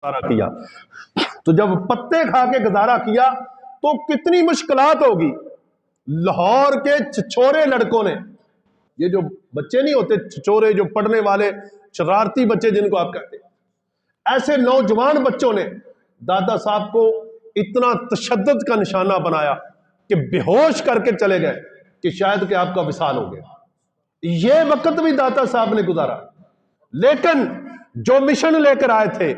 گزارا کیا، تو جب پتے کھا کے گزارا کیا تو کتنی مشکلات ہوگی۔ لاہور کے چھچورے لڑکوں نے، یہ جو بچے نہیں ہوتے چھچورے جو پڑھنے والے شرارتی بچے جن کو آپ کہتے ہیں، ایسے نوجوان بچوں نے دادا صاحب کو اتنا تشدد کا نشانہ بنایا کہ بے ہوش کر کے چلے گئے کہ شاید کہ آپ کا وصال ہو گیا۔ یہ وقت بھی داتا صاحب نے گزارا، لیکن جو مشن لے کر آئے تھے،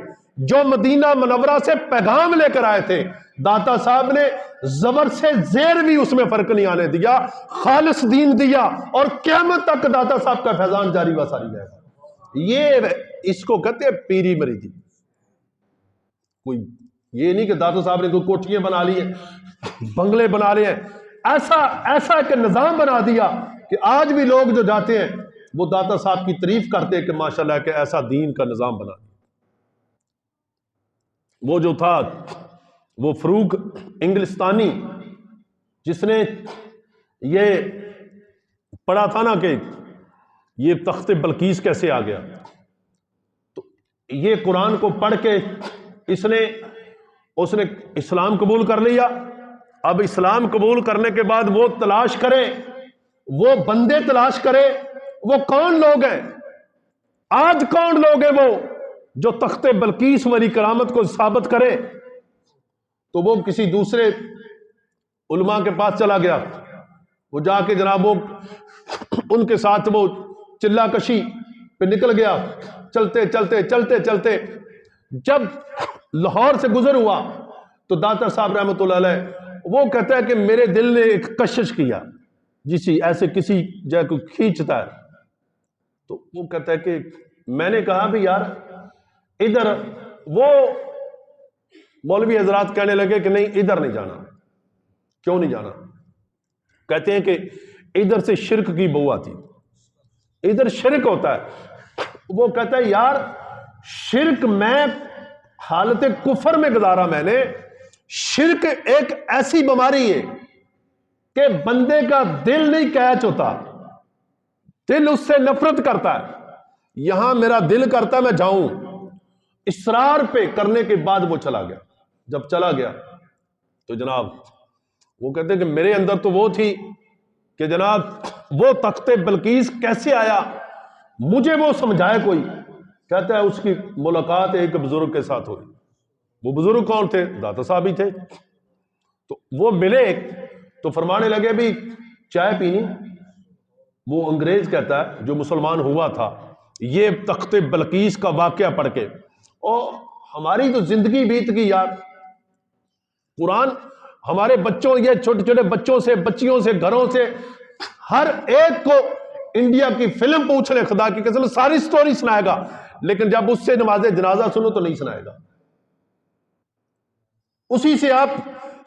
جو مدینہ منورہ سے پیغام لے کر آئے تھے، داتا صاحب نے زبر سے زیر بھی اس میں فرق نہیں آنے دیا، خالص دین دیا، اور قیامت تک داتا صاحب کا فیضان جاری و ساری رہے گا۔ یہ اس کو کہتے ہیں پیری مریدی۔ کوئی یہ نہیں کہ داتا صاحب نے کوئی کوٹھیاں بنا لی ہیں، بنگلے بنا لے ہیں، ایسا ایک نظام بنا دیا کہ آج بھی لوگ جو جاتے ہیں وہ داتا صاحب کی تعریف کرتے ہیں کہ ماشاءاللہ کہ ایسا دین کا نظام بنا دیا۔ وہ جو تھا وہ فروغ انگلستانی، جس نے یہ پڑھا تھا نا کہ یہ تخت بلقیس کیسے آ گیا، تو یہ قرآن کو پڑھ کے اس نے اسلام قبول کر لیا۔ اب اسلام قبول کرنے کے بعد وہ تلاش کرے، وہ بندے تلاش کرے، وہ کون لوگ ہیں، آج کون لوگ ہیں وہ جو تخت بلقیس والی کرامت کو ثابت کرے۔ تو وہ کسی دوسرے علماء کے پاس چلا گیا، وہ جا کے جناب وہ ان کے ساتھ وہ چلا کشی پہ نکل گیا، چلتے چلتے چلتے چلتے جب لاہور سے گزر ہوا تو داتا صاحب رحمۃ اللہ علیہ وہ کہتا ہے کہ میرے دل نے ایک کشش کیا، جسی ایسے کسی جگہ کو کھینچتا ہے، تو وہ کہتا ہے کہ میں نے کہا بھی یار ادھر، وہ مولوی حضرات کہنے لگے کہ نہیں ادھر نہیں جانا۔ کیوں نہیں جانا؟ کہتے ہیں کہ ادھر سے شرک کی بو آتی، ادھر شرک ہوتا ہے۔ وہ کہتا ہے یار شرک میں حالت کفر میں گزارا میں نے، شرک ایک ایسی بیماری ہے کہ بندے کا دل نہیں کیچ ہوتا، دل اس سے نفرت کرتا ہے۔ یہاں میرا دل کرتا ہے میں جاؤں، اصرار پہ کرنے کے بعد وہ چلا گیا۔ جب چلا گیا تو جناب وہ کہتے ہیں کہ میرے اندر تو وہ تھی کہ جناب وہ تخت بلقیس کیسے آیا، مجھے وہ سمجھائے کوئی۔ کہتا ہے اس کی ملاقات ایک بزرگ کے ساتھ ہوئی۔ وہ بزرگ کون تھے؟ داتا صاحب ہی تھے۔ تو وہ ملے تو فرمانے لگے بھی چائے پینی؟ وہ انگریز کہتا ہے جو مسلمان ہوا تھا یہ تخت بلقیس کا واقعہ پڑھ کے، اور ہماری تو زندگی بیت گئی یار۔ قرآن ہمارے بچوں، یہ چھوٹے چھوٹے بچوں سے، بچیوں سے، گھروں سے، ہر ایک کو انڈیا کی فلم پوچھ لے، خدا کی قسم ساری سٹوری سنائے گا، لیکن جب اس سے نماز جنازہ سنو تو نہیں سنائے گا۔ اسی سے آپ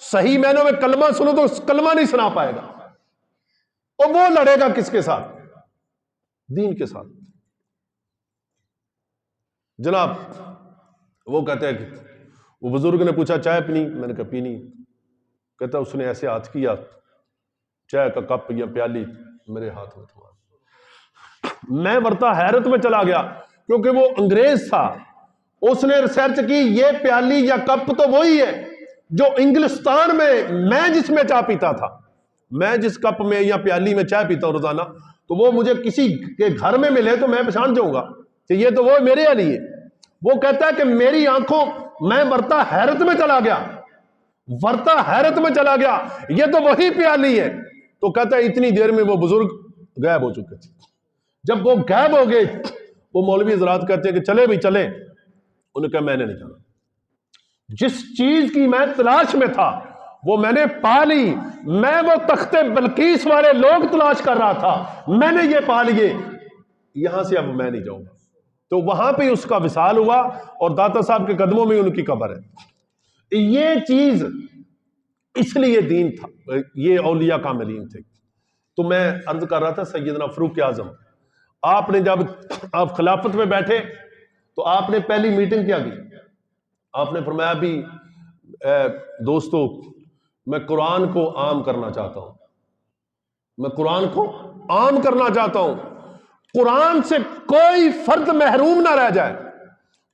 صحیح معنوں میں کلمہ سنو تو کلمہ نہیں سنا پائے گا، اور وہ لڑے گا کس کے ساتھ؟ دین کے ساتھ۔ جناب وہ کہتے ہیں کہ وہ بزرگ نے پوچھا چائے پینی؟ میں نے کہا پینی۔ کہتا اس نے ایسے ہاتھ کیا، چائے کا کپ یا پیالی میرے ہاتھ میں تھما۔ میں ورطہ حیرت میں چلا گیا، کیونکہ وہ انگریز تھا، اس نے ریسرچ کی یہ پیالی یا کپ تو وہی ہے جو انگلستان میں جس میں چائے پیتا تھا، میں جس کپ میں یا پیالی میں چائے پیتا ہوں روزانہ، تو وہ مجھے کسی کے گھر میں ملے تو میں پہچان جاؤں گا کہ یہ تو وہ میرے علی ہے۔ وہ کہتا ہے کہ میری آنکھوں میں ورطہ حیرت میں چلا گیا، ورطہ حیرت میں چلا گیا، یہ تو وہی پیالی ہے۔ تو کہتا ہے اتنی دیر میں وہ بزرگ غائب ہو چکے تھے۔ جب وہ غائب ہو گئے وہ مولوی حضرات کہتے ہیں کہ چلے بھی چلے، انہوں نے کہا میں نے نہیں جانا، جس چیز کی میں تلاش میں تھا وہ میں نے پا لی، میں وہ تخت بلقیس والے لوگ تلاش کر رہا تھا، میں نے یہ پا لیے، یہاں سے اب میں نہیں جاؤں گا۔ تو وہاں پہ اس کا وصال ہوا، اور داتا صاحب کے قدموں میں ان کی قبر ہے۔ یہ چیز اس لیے دین تھا، یہ اولیاء کاملین تھے۔ تو میں عرض کر رہا تھا سیدنا فاروق اعظم، آپ نے جب آپ خلافت میں بیٹھے تو آپ نے پہلی میٹنگ کیا کی؟ آپ نے فرمایا بھی دوستو میں قرآن کو عام کرنا چاہتا ہوں، میں قرآن کو عام کرنا چاہتا ہوں، قرآن سے کوئی فرد محروم نہ رہ جائے،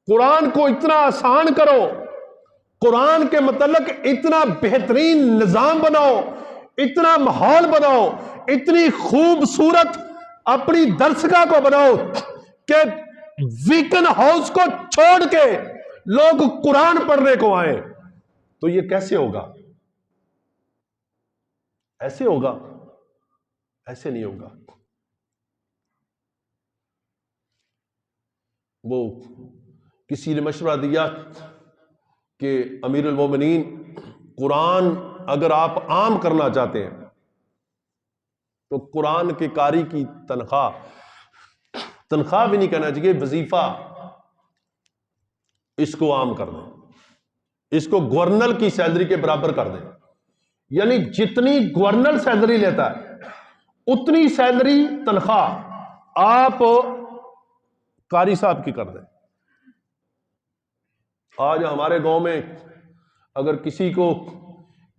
قرآن کو اتنا آسان کرو، قرآن کے متعلق اتنا بہترین نظام بناؤ، اتنا ماحول بناؤ، اتنی خوبصورت اپنی درسگاہ کو بناؤ کہ ویکن ہاؤس کو چھوڑ کے لوگ قرآن پڑھنے کو آئیں. تو یہ کیسے ہوگا؟ ایسے ہوگا؟ ایسے نہیں ہوگا. وہ کسی نے مشورہ دیا کہ امیر المومنین، قرآن اگر آپ عام کرنا چاہتے ہیں تو قرآن کے قاری کی تنخواہ بھی نہیں کہنا چاہیے، وظیفہ اس کو عام کر دیں، اس کو گورنر کی سیلری کے برابر کر دیں. یعنی جتنی گورنر سیلری لیتا ہے اتنی سیلری تنخواہ آپ قاری صاحب کی کر دیں. آج ہمارے گاؤں میں اگر کسی کو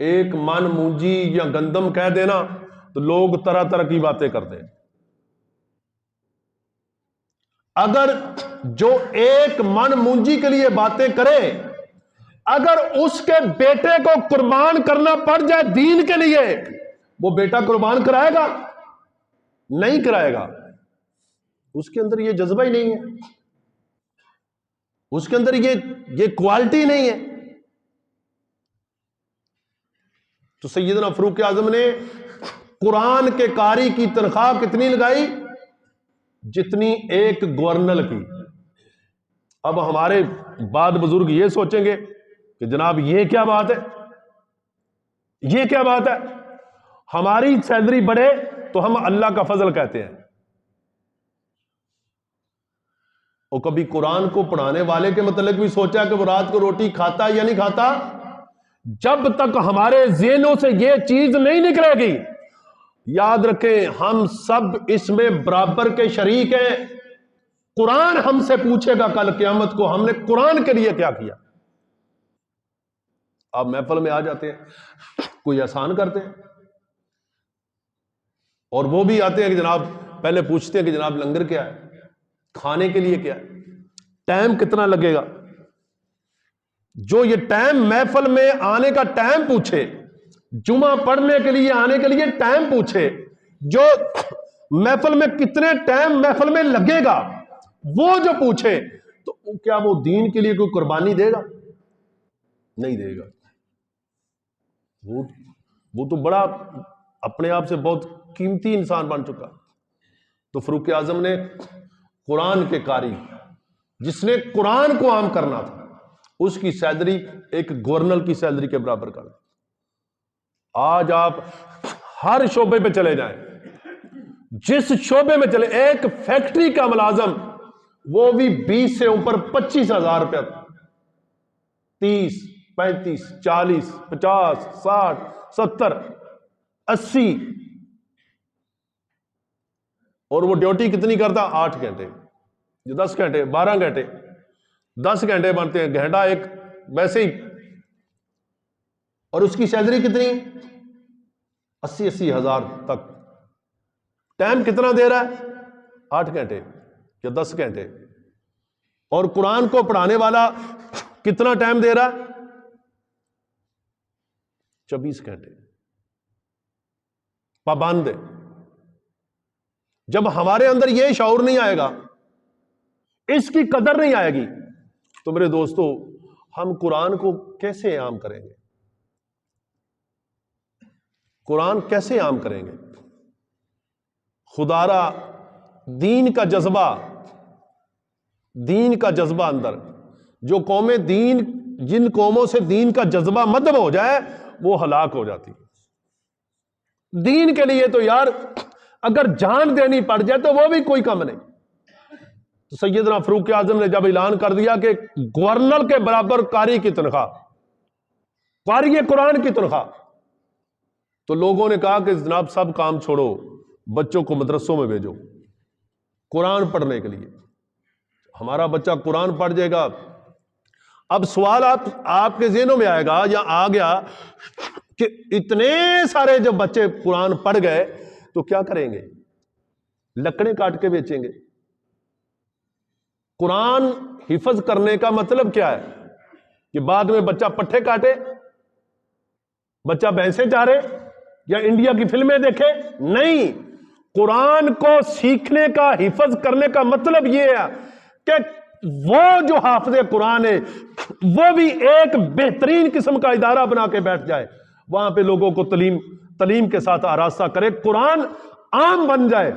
ایک من مونجی یا گندم کہہ دینا تو لوگ طرح طرح کی باتیں کرتے ہیں. اگر جو ایک من مونجی کے لیے باتیں کرے، اگر اس کے بیٹے کو قربان کرنا پڑ جائے دین کے لیے، وہ بیٹا قربان کرائے گا؟ نہیں کرائے گا. اس کے اندر یہ جذبہ ہی نہیں ہے، اس کے اندر یہ کوالٹی نہیں ہے. تو سیدنا فاروق اعظم نے قرآن کے قاری کی تنخواہ کتنی لگائی؟ جتنی ایک گورنر کی. اب ہمارے بعد بزرگ یہ سوچیں گے کہ جناب یہ کیا بات ہے، یہ کیا بات ہے، ہماری سیلری بڑھے تو ہم اللہ کا فضل کہتے ہیں. اور کبھی قرآن کو پڑھانے والے کے متعلق بھی سوچا کہ وہ رات کو روٹی کھاتا یا نہیں کھاتا؟ جب تک ہمارے ذہنوں سے یہ چیز نہیں نکلے گی، یاد رکھیں ہم سب اس میں برابر کے شریک ہیں. قرآن ہم سے پوچھے گا کل قیامت کو ہم نے قرآن کے لیے کیا کیا. آپ محفل میں آ جاتے ہیں، کوئی احسان کرتے ہیں، اور وہ بھی آتے ہیں کہ جناب پہلے پوچھتے ہیں کہ جناب لنگر کیا ہے، کھانے کے لیے کیا ہے، ٹائم کتنا لگے گا. جو یہ ٹائم محفل میں آنے کا ٹائم پوچھے، جمعہ پڑھنے کے لیے آنے کے لیے ٹائم پوچھے، جو محفل میں کتنے ٹائم محفل میں لگے گا وہ جو پوچھے، تو کیا وہ دین کے لیے کوئی قربانی دے گا؟ نہیں دے گا. وہ تو بڑا اپنے آپ سے بہت قیمتی انسان بن چکا. تو فاروق اعظم نے قرآن کے قاری، جس نے قرآن کو عام کرنا تھا، اس کی سیلری ایک گورنر کی سیلری کے برابر کر دی. آج آپ ہر شعبے پہ چلے جائیں، جس شعبے میں چلے، ایک فیکٹری کا ملازم وہ بھی 20 سے اوپر 25,000 روپیہ، 30 35 40 50 60 70 80، اور وہ ڈیوٹی کتنی کرتا؟ 8 گھنٹے، جو 10 گھنٹے 12 گھنٹے 10 گھنٹے بنتے ہیں، گھنٹہ ایک ویسے ہی. اور اس کی سیلری کتنی؟ 80 ہزار تک. ٹائم کتنا دے رہا ہے؟ 8 گھنٹے یا 10 گھنٹے. اور قرآن کو پڑھانے والا کتنا ٹائم دے رہا ہے؟ 24 گھنٹے. پابند ہے. جب ہمارے اندر یہ شعور نہیں آئے گا، اس کی قدر نہیں آئے گی، تو میرے دوستو ہم قرآن کو کیسے عام کریں گے؟ قرآن کیسے عام کریں گے؟ خدارا دین کا جذبہ اندر، جو قومیں جن قوموں سے دین کا جذبہ مدب ہو جائے وہ ہلاک ہو جاتی. دین کے لیے تو یار اگر جان دینی پڑ جائے تو وہ بھی کوئی کم نہیں. تو سیدنا فاروق اعظم نے جب اعلان کر دیا کہ گورنر کے برابر قاری کی تنخواہ، قاری قرآن کی تنخواہ، تو لوگوں نے کہا کہ جناب سب کام چھوڑو، بچوں کو مدرسوں میں بھیجو قرآن پڑھنے کے لیے. ہمارا بچہ قرآن پڑھ جائے گا. اب سوال آپ کے ذہنوں میں آئے گا یا آ گیا کہ اتنے سارے جب بچے قرآن پڑھ گئے تو کیا کریں گے؟ لکڑیں کاٹ کے بیچیں گے. قرآن حفظ کرنے کا مطلب کیا ہے؟ کہ بعد میں بچہ پٹھے کاٹے، بچہ بھینسیں چارے، یا انڈیا کی فلمیں دیکھے؟ نہیں، قرآن کو سیکھنے کا، حفظ کرنے کا مطلب یہ ہے کہ وہ جو حافظ قرآن ہے وہ بھی ایک بہترین قسم کا ادارہ بنا کے بیٹھ جائے، وہاں پہ لوگوں کو تعلیم کے ساتھ آراستہ کرے، قرآن عام بن جائے،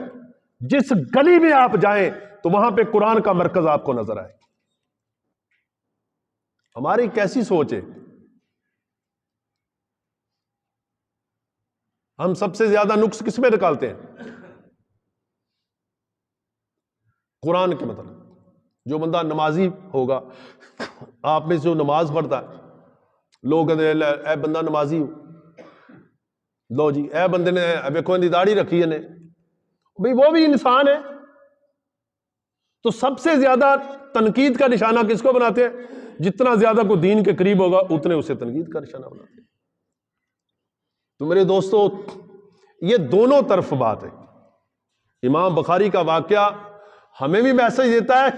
جس گلی میں آپ جائیں تو وہاں پہ قرآن کا مرکز آپ کو نظر آئے۔ ہماری کیسی سوچ ہے؟ ہم سب سے زیادہ نقص کس میں نکالتے ہیں؟ قرآن کے مطلب۔ جو بندہ نمازی ہوگا، آپ میں جو نماز پڑھتا ہے، لوگ کہتے ہیں اے بندہ نمازی ہو، لو جی اے بندے نے ویکھو دی داڑھی رکھی ہے نے، بھئی وہ بھی انسان ہے۔ تو سب سے زیادہ تنقید کا نشانہ کس کو بناتے ہیں؟ جتنا زیادہ کوئی دین کے قریب ہوگا اتنے اسے تنقید کا نشانہ بناتے ہیں۔ تو میرے دوستو، یہ دونوں طرف بات ہے۔ امام بخاری کا واقعہ ہمیں بھی میسج دیتا ہے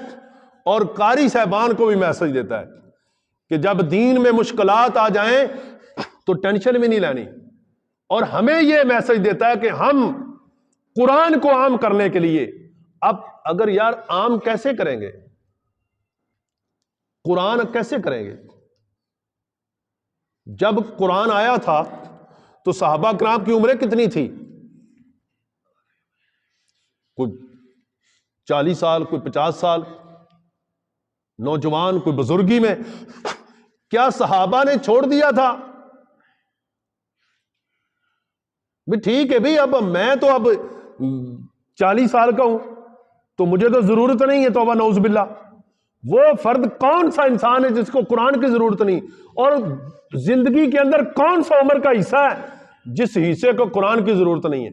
اور قاری صاحبان کو بھی میسج دیتا ہے کہ جب دین میں مشکلات آ جائیں تو ٹینشن بھی نہیں لینی، اور ہمیں یہ میسج دیتا ہے کہ ہم قرآن کو عام کرنے کے لیے، اب اگر یار عام کیسے کریں گے؟ قرآن کیسے کریں گے؟ جب قرآن آیا تھا تو صحابہ کرام کی عمریں کتنی تھی؟ کوئی 40 سال، کوئی 50 سال، نوجوان، کوئی بزرگی میں۔ کیا صحابہ نے چھوڑ دیا تھا؟ بھی ٹھیک ہے بھی، اب میں تو اب 40 سال کا ہوں تو مجھے تو ضرورت نہیں ہے، توبہ نعوذ باللہ۔ وہ فرد کون سا انسان ہے جس کو قرآن کی ضرورت نہیں؟ اور زندگی کے اندر کون سا عمر کا حصہ ہے جس حصے کو قرآن کی ضرورت نہیں ہے؟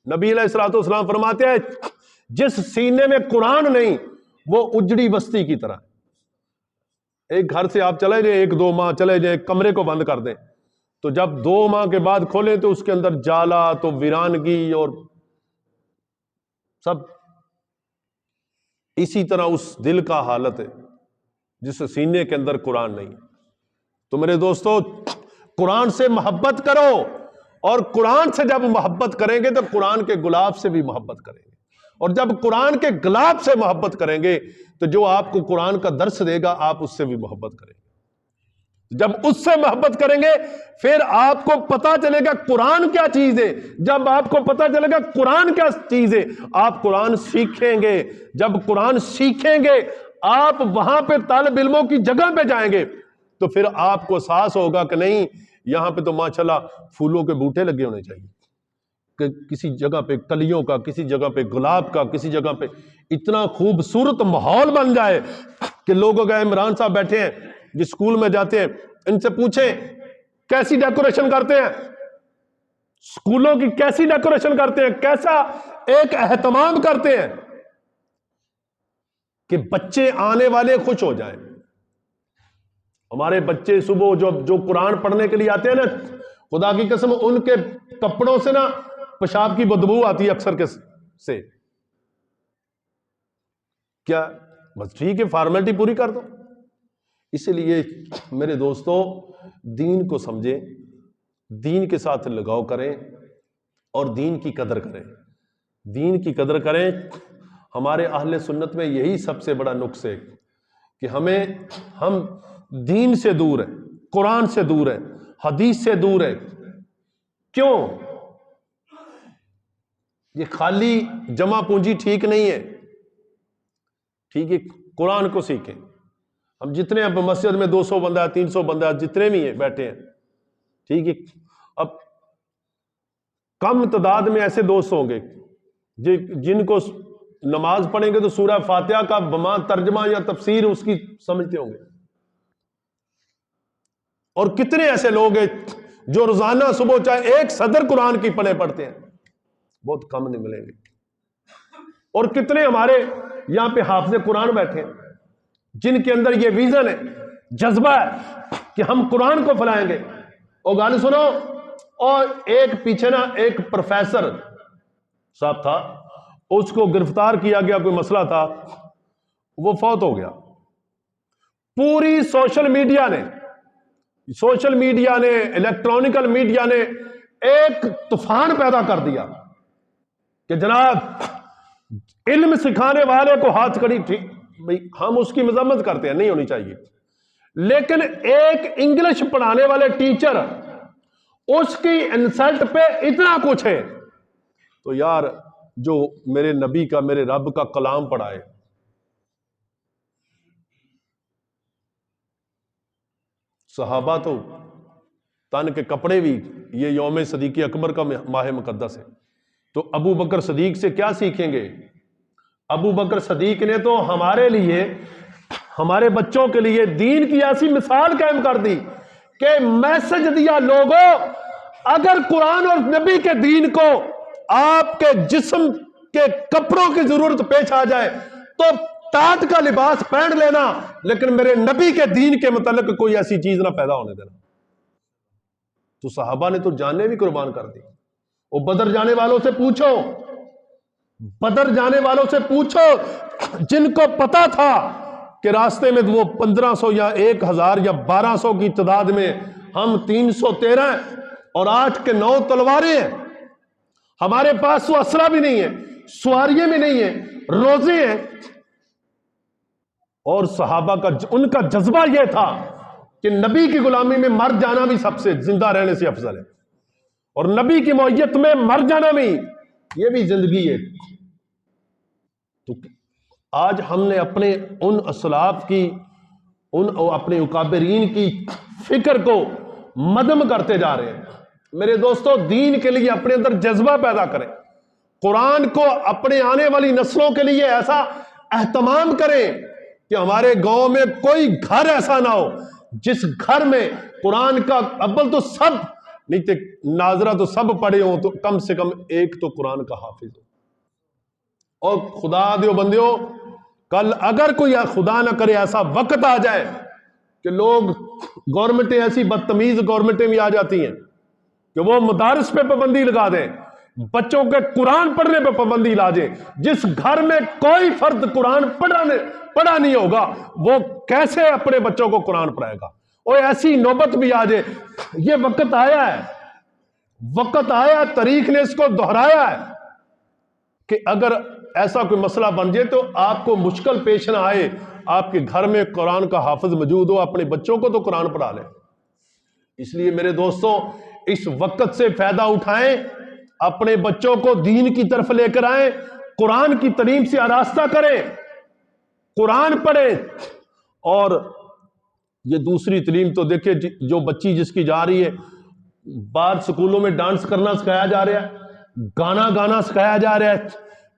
نبی علیہ الصلوۃ والسلام فرماتے ہیں جس سینے میں قرآن نہیں وہ اجڑی بستی کی طرح۔ ایک گھر سے آپ چلے جائیں، 1-2 ماہ چلے جائیں، کمرے کو بند کر دیں، تو جب 2 ماہ کے بعد کھولیں تو اس کے اندر جالا، تو ویرانگی، اور سب اسی طرح اس دل کا حالت ہے جس سینے کے اندر قرآن نہیں۔ تو میرے دوستو، قرآن سے محبت کرو، اور قرآن سے جب محبت کریں گے تو قرآن کے گلاب سے بھی محبت کریں گے، اور جب قرآن کے گلاب سے محبت کریں گے تو جو آپ کو قرآن کا درس دے گا آپ اس سے بھی محبت کریں گے۔ جب اس سے محبت کریں گے پھر آپ کو پتا چلے گا قرآن کیا چیز ہے۔ جب آپ کو پتا چلے گا قرآن کیا چیز ہے، آپ قرآن سیکھیں گے۔ جب قرآن سیکھیں گے، آپ وہاں پہ طالب علموں کی جگہ پہ جائیں گے تو پھر آپ کو احساس ہوگا کہ نہیں، یہاں پہ تو ماشاءاللہ پھولوں کے بوٹے لگے ہونے چاہیے، کہ کسی جگہ پہ کلیوں کا، کسی جگہ پہ گلاب کا، کسی جگہ پہ اتنا خوبصورت ماحول بن جائے کہ لوگوں کا عمران صاحب بیٹھے ہیں جس اسکول میں جاتے ہیں، ان سے پوچھیں کیسی ڈیکوریشن کرتے ہیں، اسکولوں کی کیسی ڈیکوریشن کرتے ہیں، کیسا ایک اہتمام کرتے ہیں کہ بچے آنے والے خوش ہو جائیں۔ ہمارے بچے صبح جو قرآن پڑھنے کے لیے آتے ہیں نا، خدا کی قسم ان کے کپڑوں سے نا پیشاب کی بدبو آتی ہے اکثر سے۔ کیا بس ٹھیک ہے، فارمیلٹی پوری کر دو۔ اس لیے میرے دوستو، دین کو سمجھیں، دین کے ساتھ لگاؤ کریں اور دین کی قدر کریں، دین کی قدر کریں۔ ہمارے اہل سنت میں یہی سب سے بڑا نقص ہے کہ ہم دین سے دور ہیں، قرآن سے دور ہیں، حدیث سے دور ہیں۔ کیوں؟ یہ خالی جمع پونجی ٹھیک نہیں ہے۔ ٹھیک ہے، قرآن کو سیکھیں۔ ہم جتنے اب مسجد میں 200 بندہ، 300 بندہ، جتنے بھی ہیں بیٹھے ہیں، ٹھیک ہے، اب کم تعداد میں ایسے دوست ہوں گے جن کو نماز پڑھیں گے تو سورہ فاتحہ کا بما ترجمہ یا تفسیر اس کی سمجھتے ہوں گے، اور کتنے ایسے لوگ ہیں جو روزانہ صبح چاہے ایک صدر قرآن کی پڑھتے ہیں، بہت کم نہیں ملیں گے۔ اور کتنے ہمارے یہاں پہ حافظ قرآن بیٹھے ہیں جن کے اندر یہ ویژن ہے، جذبہ ہے کہ ہم قرآن کو پھیلائیں گے۔ اور گانے سنو، اور ایک پیچھے نا ایک پروفیسر صاحب تھا، اس کو گرفتار کیا گیا، کوئی مسئلہ تھا، وہ فوت ہو گیا. پوری سوشل میڈیا نے الیکٹرانکل میڈیا نے ایک طوفان پیدا کر دیا کہ جناب علم سکھانے والے کو ہاتھ کڑی. ٹھیک بھائی ہم اس کی مذمت کرتے ہیں, نہیں ہونی چاہیے, لیکن ایک انگلش پڑھانے والے ٹیچر اس کی انسلٹ پہ اتنا کچھ ہے, تو یار جو میرے نبی کا, میرے رب کا کلام پڑھائے, صحابہ تو تن کے کپڑے بھی, یہ یوم صدیق اکبر کا ماہ مقدس ہے, تو ابو بکر صدیق سے کیا سیکھیں گے؟ ابو بکر صدیق نے تو ہمارے لیے, ہمارے بچوں کے لیے دین کی ایسی مثال قائم کر دی کہ میسج دیا, لوگوں اگر قرآن اور نبی کے دین کو آپ کے جسم کے کپڑوں کی ضرورت پیش آ جائے تو تاج کا لباس پہن لینا, لیکن میرے نبی کے دین کے متعلق کوئی ایسی چیز نہ پیدا ہونے دینا. تو صحابہ نے تو جانیں بھی قربان کر دی. وہ بدر جانے والوں سے پوچھو, بدر جانے والوں سے پوچھو جن کو پتا تھا کہ راستے میں وہ 1500 یا 1000 یا 1200 کی تعداد میں, ہم 313 اور 8 کے 9 تلواریں ہیں, ہمارے پاس وہ اسلحہ بھی نہیں ہے, سواریاں بھی نہیں ہیں, روزے ہیں. اور صحابہ کا ان کا جذبہ یہ تھا کہ نبی کی غلامی میں مر جانا بھی سب سے زندہ رہنے سے افضل ہے, اور نبی کی معیت میں مر جانا بھی یہ بھی زندگی ہے. تو آج ہم نے اپنے ان اسلاف کی, ان اپنے اکابرین کی فکر کو مدم کرتے جا رہے ہیں. میرے دوستو, دین کے لیے اپنے اندر جذبہ پیدا کریں, قرآن کو اپنے آنے والی نسلوں کے لیے ایسا اہتمام کریں کہ ہمارے گاؤں میں کوئی گھر ایسا نہ ہو جس گھر میں قرآن کا, اول تو سب نہیں تے ناظرہ تو سب پڑھے ہوں, تو کم سے کم ایک تو قرآن کا حافظ ہو. اور خدا دیو بندیو, کل اگر کوئی خدا نہ کرے ایسا وقت آ جائے کہ لوگ, گورنمنٹیں ایسی بدتمیز گورنمنٹیں بھی آ جاتی ہیں کہ وہ مدارس پہ پابندی لگا دیں, بچوں کے قرآن پڑھنے پہ پابندی لا دیں, جس گھر میں کوئی فرد قرآن پڑھا نہیں ہوگا وہ کیسے اپنے بچوں کو قرآن پڑھائے گا؟ اور ایسی نوبت بھی آ جائے, یہ وقت آیا ہے, وقت آیا, تاریخ نے اس کو دہرایا ہے کہ اگر ایسا کوئی مسئلہ بن جائے تو آپ کو مشکل پیش نہ آئے, آپ کے گھر میں قرآن کا حافظ موجود ہو, اپنے بچوں کو تو قرآن پڑھا لیں. اس لیے میرے دوستوں, اس وقت سے فائدہ اٹھائیں, اپنے بچوں کو دین کی طرف لے کر آئیں, قرآن کی تعلیم سے آراستہ کریں, قرآن پڑھیں. اور یہ دوسری تعلیم تو دیکھیں, جو بچی جس کی جا رہی ہے, بعض سکولوں میں ڈانس کرنا سکھایا جا رہا ہے, گانا سکھایا جا رہا ہے,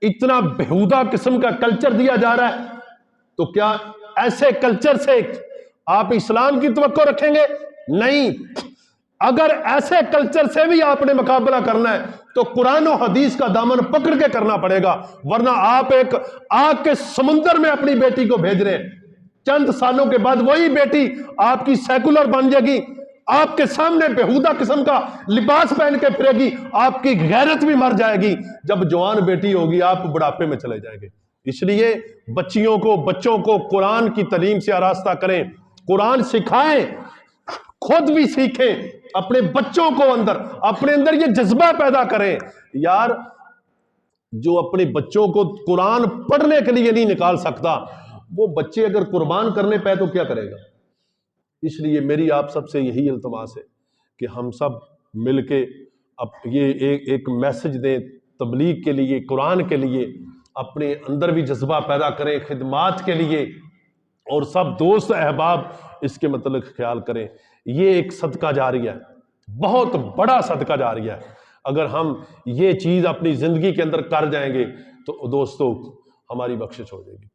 اتنا بےہودہ قسم کا کلچر دیا جا رہا ہے. تو کیا ایسے کلچر سے آپ اسلام کی توقع رکھیں گے؟ نہیں. اگر ایسے کلچر سے بھی آپ نے مقابلہ کرنا ہے تو قرآن و حدیث کا دامن پکڑ کے کرنا پڑے گا, ورنہ آپ ایک آگ کے سمندر میں اپنی بیٹی کو بھیج رہے ہیں. چند سالوں کے بعد وہی بیٹی آپ کی سیکولر بن جائے گی, آپ کے سامنے بےہودہ قسم کا لباس پہن کے پھرے گی, آپ کی غیرت بھی مر جائے گی. جب جوان بیٹی ہوگی آپ بڑھاپے میں چلے جائیں گے. اس لیے بچوں کو قرآن کی تعلیم سے آراستہ کریں, قرآن سکھائیں, خود بھی سیکھیں, اپنے بچوں کو اپنے اندر یہ جذبہ پیدا کریں. یار جو اپنے بچوں کو قرآن پڑھنے کے لیے نہیں نکال سکتا, وہ بچے اگر قربان کرنے پہ تو کیا کرے گا؟ اس لیے میری آپ سب سے یہی التماس ہے کہ ہم سب مل کے اب یہ ایک میسج دیں تبلیغ کے لیے, قرآن کے لیے, اپنے اندر بھی جذبہ پیدا کریں خدمات کے لیے, اور سب دوست احباب اس کے متعلق خیال کریں. یہ ایک صدقہ جاریہ ہے, بہت بڑا صدقہ جاریہ ہے. اگر ہم یہ چیز اپنی زندگی کے اندر کر جائیں گے تو دوستو ہماری بخشش ہو جائے گی.